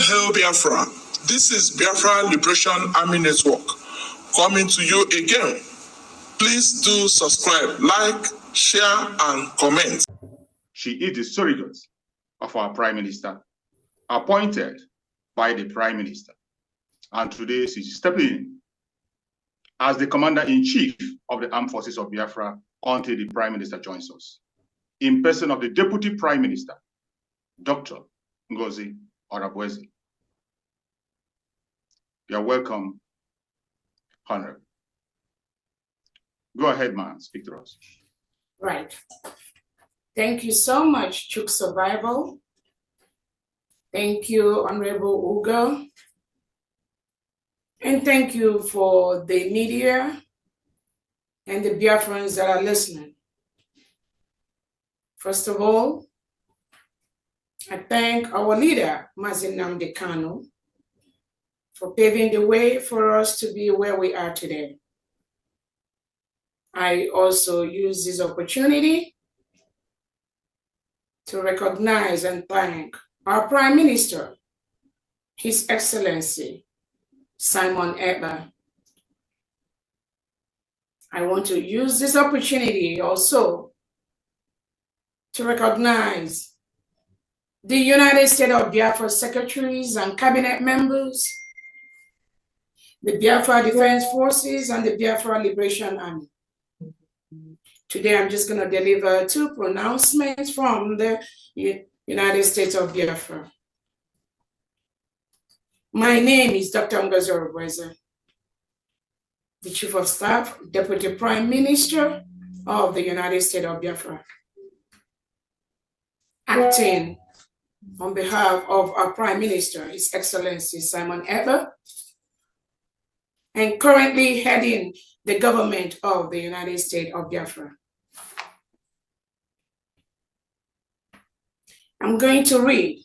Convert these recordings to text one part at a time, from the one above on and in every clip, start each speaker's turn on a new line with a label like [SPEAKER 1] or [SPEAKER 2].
[SPEAKER 1] Hail Biafra. This is Biafra Liberation Army Network coming to you again. Please do subscribe, like, share, and comment.
[SPEAKER 2] She is the surrogate of our Prime Minister, appointed by the Prime Minister. And today she's stepping in as the Commander-in-Chief of the Armed Forces of Biafra until the Prime Minister joins us, in person of the Deputy Prime Minister, Dr. Ngozi Orabueze. You're welcome, Honorable. Go ahead, man. Speak to us.
[SPEAKER 3] Right. Thank you so much, Chuk Survival. Thank you, Honorable Ugo. And thank you for the media and the Biafrans that are listening. First of all, I thank our leader, Mazi Nnamdi Kanu, for paving the way for us to be where we are today. I also use this opportunity to recognize and thank our Prime Minister, His Excellency, Simon Ekpa. I want to use this opportunity also to recognize the United States of Biafra secretaries and cabinet members, the Biafra Defense Forces, and the Biafra Liberation Army. Today, I'm just going to deliver two pronouncements from the United States of Biafra. My name is Dr. Ngozi Orabueze, the Chief of Staff, Deputy Prime Minister of the United States of Biafra, acting on behalf of our Prime Minister, His Excellency Simon Ekpa, and currently heading the government of the United States of Biafra. I'm going to read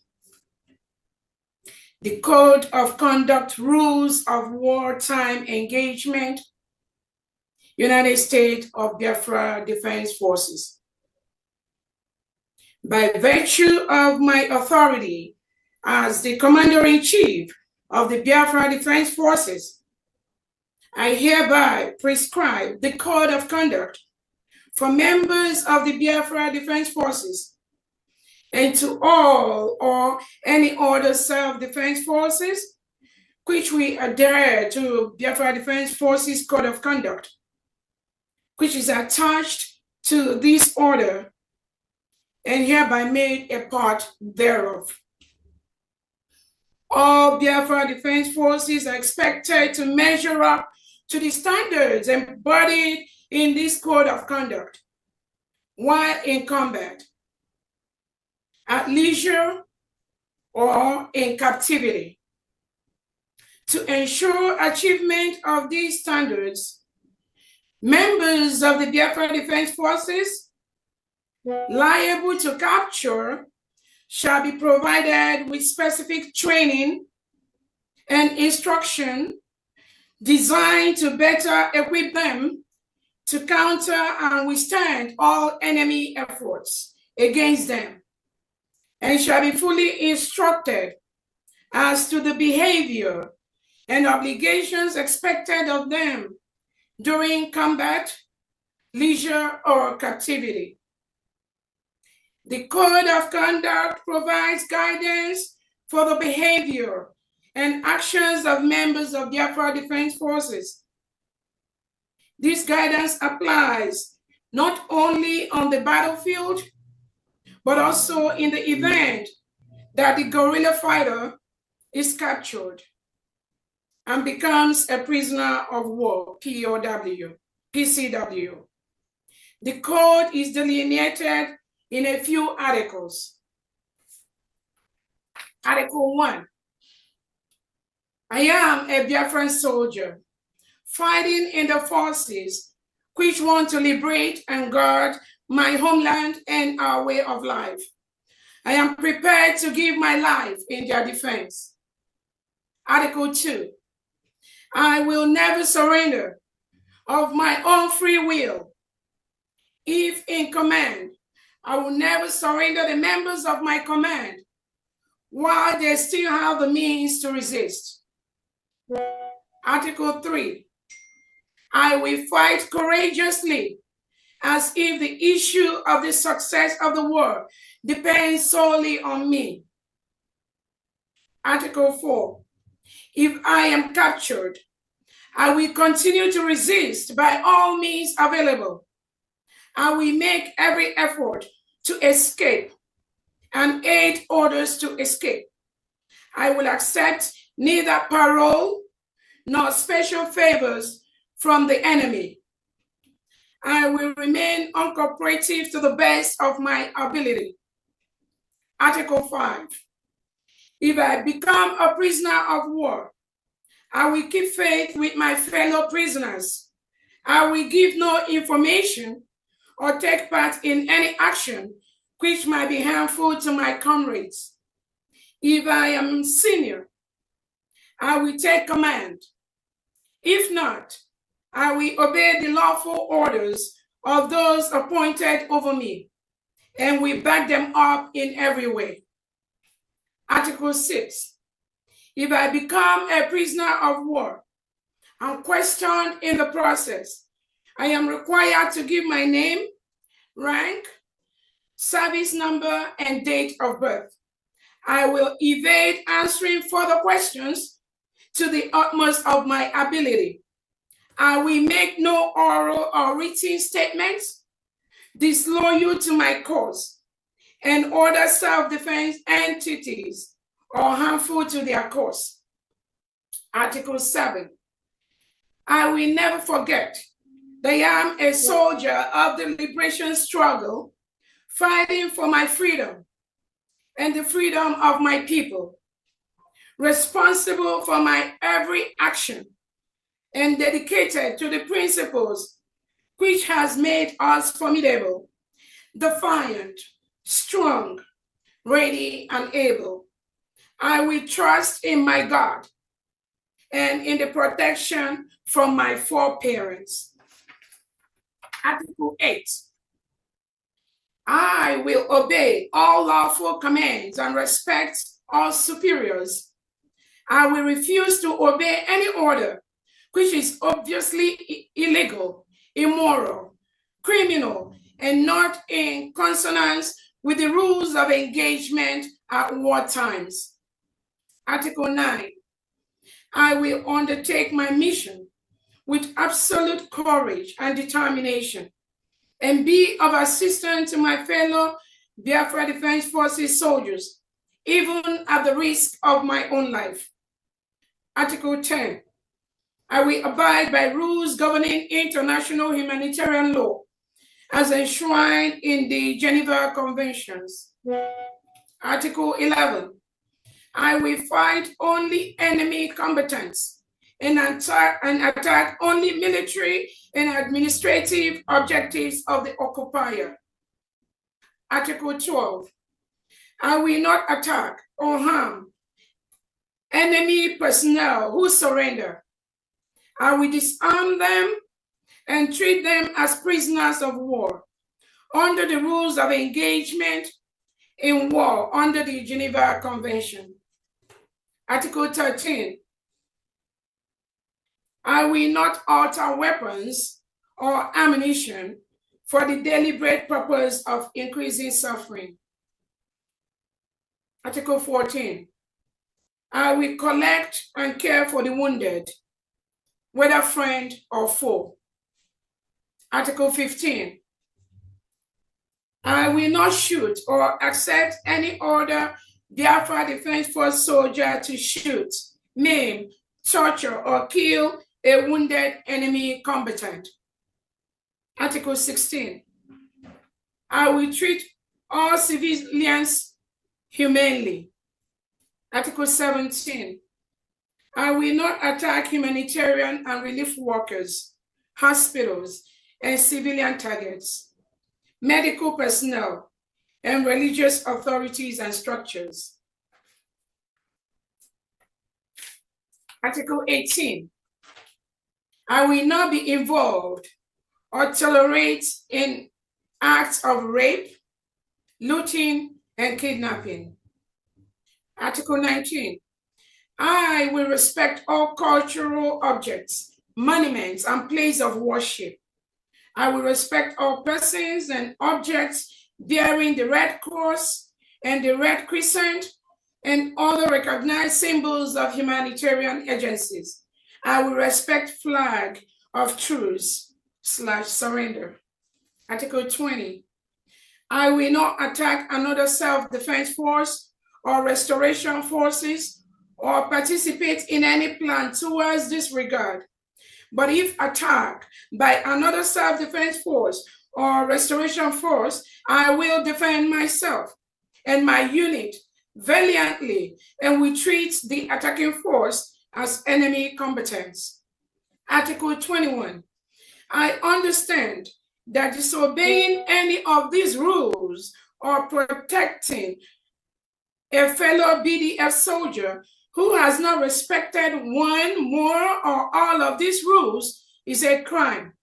[SPEAKER 3] the Code of Conduct Rules of Wartime Engagement, United States of Biafra Defense Forces. By virtue of my authority as the Commander-in-Chief of the Biafra Defense Forces, I hereby prescribe the Code of Conduct for members of the Biafra Defense Forces and to all or any other self-defense forces which we adhere to Biafra Defense Forces Code of Conduct, which is attached to this order and hereby made a part thereof. All Biafra Defense Forces are expected to measure up to the standards embodied in this Code of Conduct while in combat, at leisure, or in captivity. To ensure achievement of these standards, members of the Biafra Defense Forces liable to capture shall be provided with specific training and instruction designed to better equip them to counter and withstand all enemy efforts against them, and shall be fully instructed as to the behavior and obligations expected of them during combat, leisure, or captivity. The Code of Conduct provides guidance for the behavior and actions of members of Biafra Defense Forces. This guidance applies not only on the battlefield, but also in the event that the guerrilla fighter is captured and becomes a prisoner of war, POW, PCW. The code is delineated in a few articles. Article 1. I am a Biafran soldier fighting in the forces which want to liberate and guard my homeland and our way of life. I am prepared to give my life in their defense. Article 2. I will never surrender of my own free will. If in command, I will never surrender the members of my command while they still have the means to resist. Article 3, I will fight courageously as if the issue of the success of the war depends solely on me. Article 4, if I am captured, I will continue to resist by all means available. I will make every effort to escape and aid others to escape. I will accept neither parole nor special favors from the enemy. I will remain uncooperative to the best of my ability. Article 5, if I become a prisoner of war, I will keep faith with my fellow prisoners. I will give no information or take part in any action which might be harmful to my comrades. If I am senior, I will take command. If not, I will obey the lawful orders of those appointed over me and will back them up in every way. Article 6, if I become a prisoner of war and questioned in the process, I am required to give my name, rank, service number, and date of birth. I will evade answering further questions to the utmost of my ability. I will make no oral or written statements disloyal to my cause and other self-defense entities or harmful to their cause. Article 7, I will never forget that I am a soldier of the liberation struggle, fighting for my freedom and the freedom of my people, responsible for my every action and dedicated to the principles which has made us formidable, defiant, strong, ready, and able. I will trust in my God and in the protection from my foreparents. Article 8, I will obey all lawful commands and respect all superiors. I will refuse to obey any order which is obviously illegal, immoral, criminal, and not in consonance with the rules of engagement at war times. Article 9, I will undertake my mission with absolute courage and determination and be of assistance to my fellow Biafra Defense Forces soldiers, even at the risk of my own life. Article 10, I will abide by rules governing international humanitarian law as enshrined in the Geneva Conventions. Article 11, I will fight only enemy combatants and attack only military and administrative objectives of the occupier. Article 12, I will not attack or harm enemy personnel who surrender. I will disarm them and treat them as prisoners of war under the rules of engagement in war under the Geneva Convention. Article 13, I will not alter weapons or ammunition for the deliberate purpose of increasing suffering. Article 14, I will collect and care for the wounded, whether friend or foe. Article 15, I will not shoot or accept any other Biafra Defense Force soldier to shoot, maim, torture, or kill a wounded enemy combatant. Article 16, I will treat all civilians humanely. Article 17, I will not attack humanitarian and relief workers, hospitals, and civilian targets, medical personnel, and religious authorities and structures. Article 18, I will not be involved or tolerate in acts of rape, looting, and kidnapping. Article 19. I will respect all cultural objects, monuments, and places of worship. I will respect all persons and objects bearing the Red Cross and the Red Crescent and other recognized symbols of humanitarian agencies. I will respect flag of truce/surrender. Article 20. I will not attack another self-defense force or restoration forces or participate in any plan towards this regard. But if attacked by another self-defense force or restoration force, I will defend myself and my unit valiantly and will treat the attacking force as enemy combatants. Article 21. I understand that disobeying any of these rules or protecting a fellow BDF soldier who has not respected one, more, or all of these rules is a crime.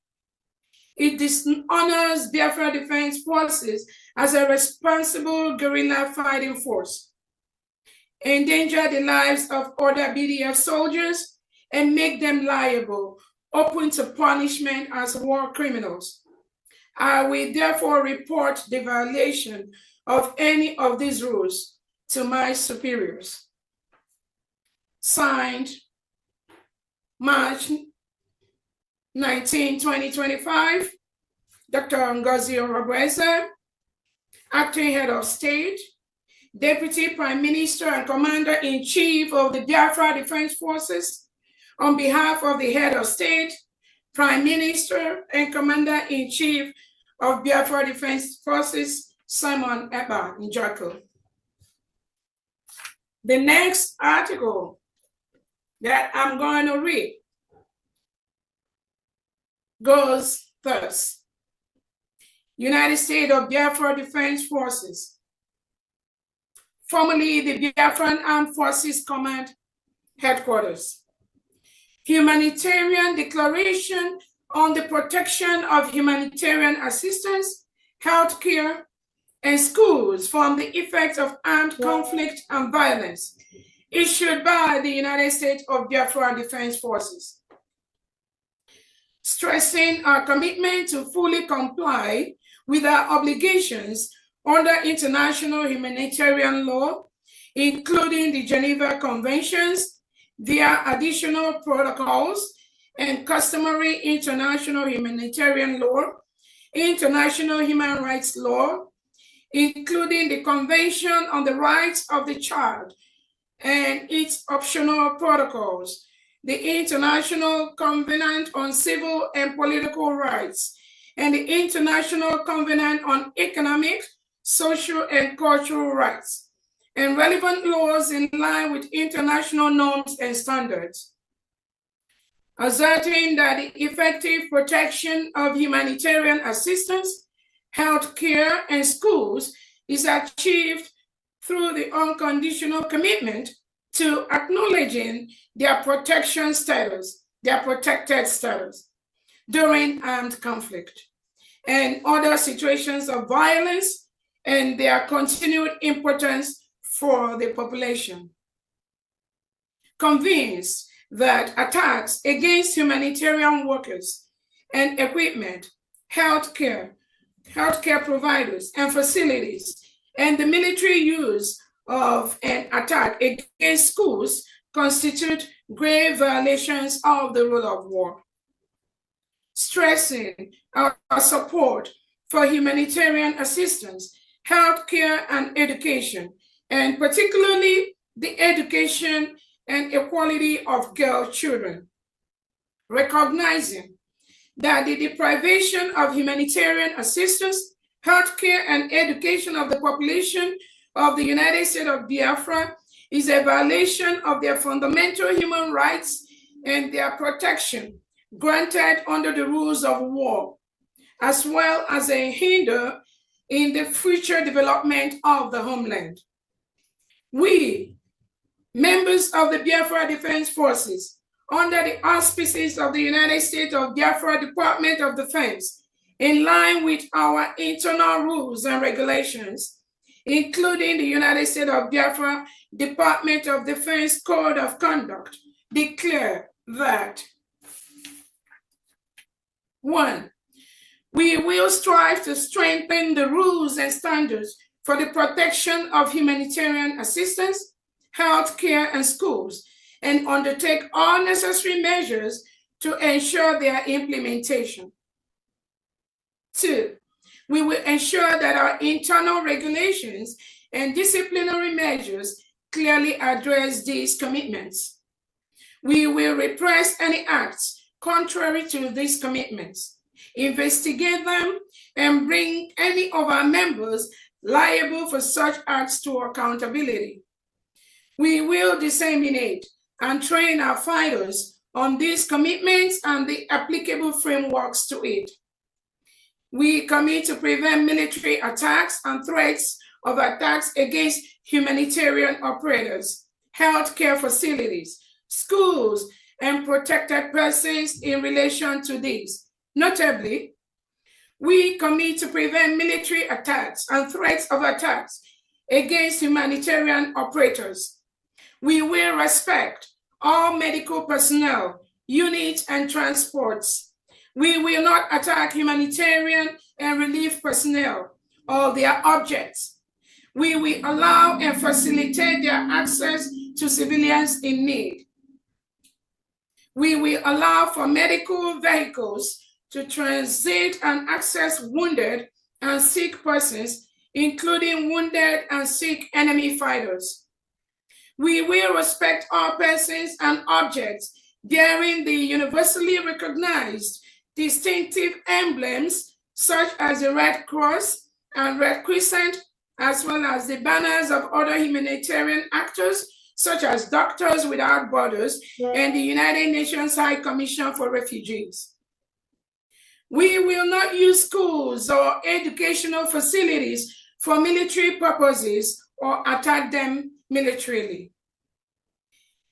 [SPEAKER 3] It dishonors Biafra Defense Forces as a responsible guerrilla fighting force, endanger the lives of other BDF soldiers, and make them liable, open to punishment as war criminals. I will therefore report the violation of any of these rules to my superiors. Signed, March 19, 2025, Dr. Ngozi Orabueze, Acting Head of State, Deputy Prime Minister and Commander-in-Chief of the Biafra Defense Forces, on behalf of the Head of State, Prime Minister and Commander-in-Chief of Biafra Defense Forces, Simon Ekpa Njako. The next article that I'm going to read goes thus. United States of Biafra Defense Forces, formerly the Biafran Armed Forces Command Headquarters. Humanitarian Declaration on the Protection of Humanitarian Assistance, Healthcare, and Schools from the Effects of Armed Conflict and Violence, issued by the United States of Biafra Defense Forces. Stressing our commitment to fully comply with our obligations under international humanitarian law, including the Geneva Conventions, their additional protocols, and customary international humanitarian law, international human rights law, including the Convention on the Rights of the Child and its optional protocols, the International Covenant on Civil and Political Rights, and the International Covenant on Economic, Social, and Cultural Rights, and relevant laws in line with international norms and standards. Asserting that the effective protection of humanitarian assistance, healthcare, and schools is achieved through the unconditional commitment to acknowledging their protection status, their protected status during armed conflict and other situations of violence, and their continued importance for the population. Convinced that attacks against humanitarian workers and equipment, healthcare providers and facilities, and the military use of an attack against schools constitute grave violations of the rule of war. Stressing our support for humanitarian assistance, healthcare, and education, and particularly the education and equality of girl children. Recognizing that the deprivation of humanitarian assistance, healthcare, and education of the population of the United States of Biafra is a violation of their fundamental human rights and their protection granted under the rules of war, as well as a hinder in the future development of the homeland. We, members of the Biafra Defense Forces, under the auspices of the United States of Biafra Department of Defense, in line with our internal rules and regulations, including the United States of Biafra Department of Defense Code of Conduct, declare that 1. We will strive to strengthen the rules and standards for the protection of humanitarian assistance, health care, and schools, and undertake all necessary measures to ensure their implementation. 2. We will ensure that our internal regulations and disciplinary measures clearly address these commitments. We will repress any acts contrary to these commitments, investigate them, and bring any of our members liable for such acts to accountability. We will disseminate and train our fighters on these commitments and the applicable frameworks to it. We commit to prevent military attacks and threats of attacks against humanitarian operators, healthcare facilities, schools, and protected persons in relation to these. Notably, we commit to prevent military attacks and threats of attacks against humanitarian operators. We will respect all medical personnel, units, and transports. We will not attack humanitarian and relief personnel or their objects. We will allow and facilitate their access to civilians in need. We will allow for medical vehicles to transit and access wounded and sick persons, including wounded and sick enemy fighters. We will respect all persons and objects bearing the universally recognized distinctive emblems such as the Red Cross and Red Crescent, as well as the banners of other humanitarian actors such as Doctors Without Borders and the United Nations High Commission for Refugees. We will not use schools or educational facilities for military purposes or attack them militarily.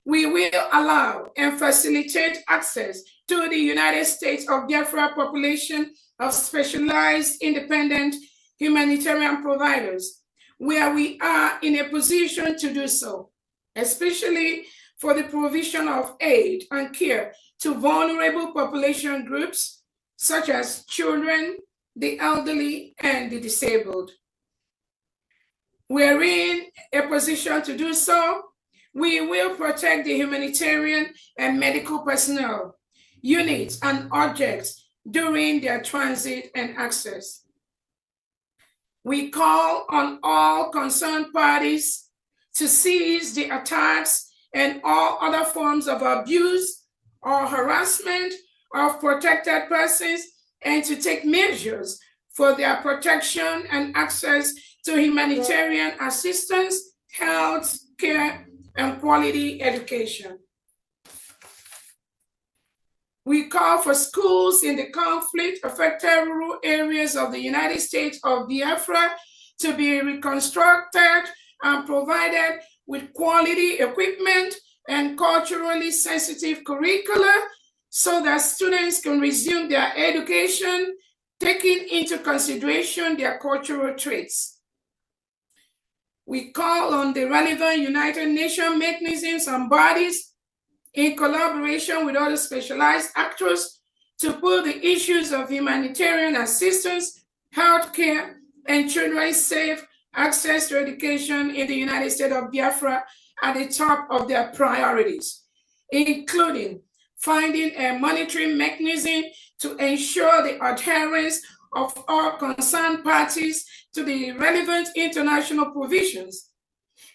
[SPEAKER 3] We will allow and facilitate access to the United States of Biafra population of specialized independent humanitarian providers where we are in a position to do so, especially for the provision of aid and care to vulnerable population groups such as children, the elderly, and the disabled. We're in a position to do so. We will protect the humanitarian and medical personnel, units, and objects during their transit and access. We call on all concerned parties to cease the attacks and all other forms of abuse or harassment of protected persons and to take measures for their protection and access to humanitarian assistance, health care, and quality education. We call for schools in the conflict-affected rural areas of the United States of Biafra to be reconstructed and provided with quality equipment and culturally sensitive curricula so that students can resume their education, taking into consideration their cultural traits. We call on the relevant United Nations mechanisms and bodies in collaboration with other specialized actors to put the issues of humanitarian assistance, healthcare, and children's safe access to education in the United States of Biafra at the top of their priorities, including finding a monitoring mechanism to ensure the adherence of all concerned parties to the relevant international provisions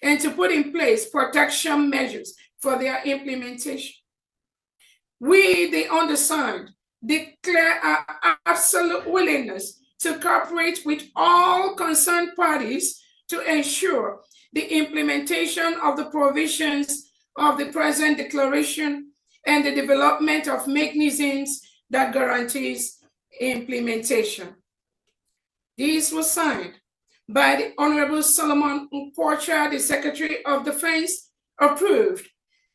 [SPEAKER 3] and to put in place protection measures for their implementation. We, the undersigned, declare our absolute willingness to cooperate with all concerned parties to ensure the implementation of the provisions of the present declaration and the development of mechanisms that guarantees implementation. This was signed by the Honorable Solomon Nkwocha, the Secretary of Defense, approved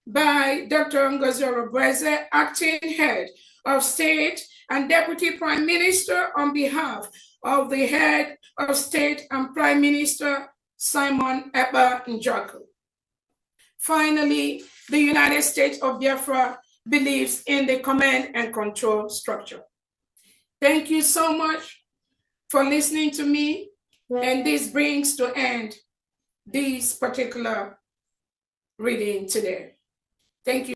[SPEAKER 3] by Dr. Ngozi Orabueze, Acting Head of State and Deputy Prime Minister on behalf of the Head of State and Prime Minister Simon Ekpa Njoku. Finally, the United States of Biafra believes in the command and control structure. Thank you so much for listening to me, and this brings to end this particular reading today. Thank you.